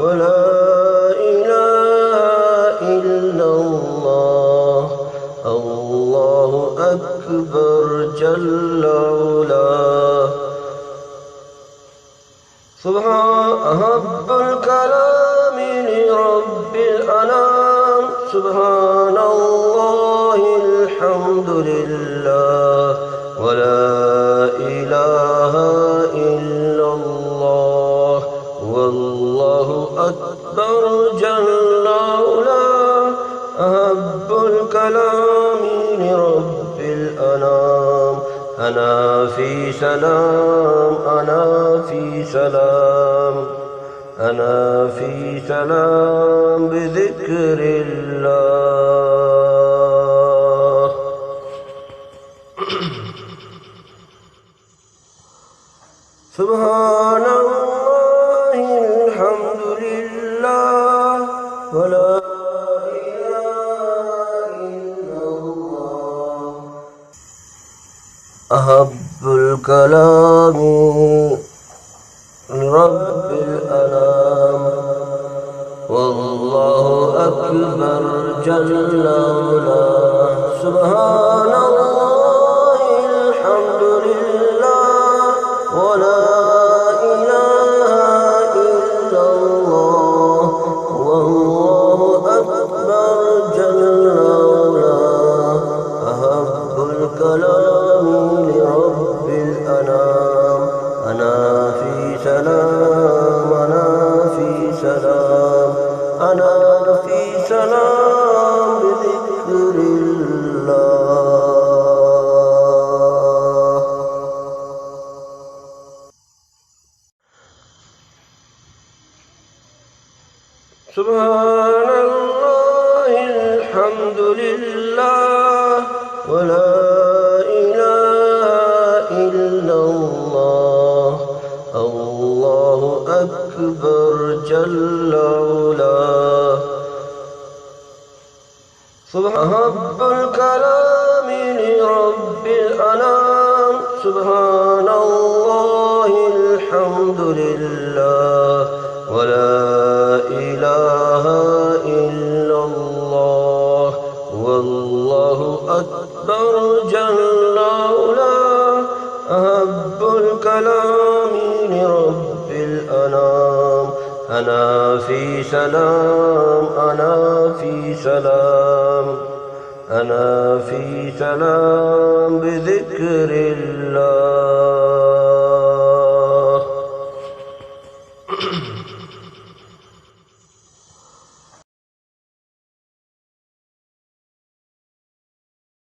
ولا إله إلا الله. الله أكبر جل علاه. سبحان أحب الكلام لرب الأنام. سبحان الله الحمد لله ولا إله إلا الله. والله أكبر جل علاه. أحب الكلام لرب الأنام. أنا في سلام أنا في سلام أنا في سلام بذكر الله. سبحان الله الحمد لله ولا إله إلا الله. أحب الكلام لرب الأنام. والله أكبر جل علاه. سبحان الله الحمد لله ولا إله إلا الله. والله أكبر جل علاه. أحب الكلام لرب الأنام. أنا في سلام أنا في سلام أنا في سلام بذكر الله. سبحان الله الحمد لله ولا إله إلا الله. الله أكبر جل علاه. أحب الكلام لرب الأنام. سبحان الله الحمد لله ولا إله إلا الله. والله أكبر جل علاه. أحب الكلام لرب الأنام. أنا في سلام أنا في سلام أنا في سلام بذكر الله.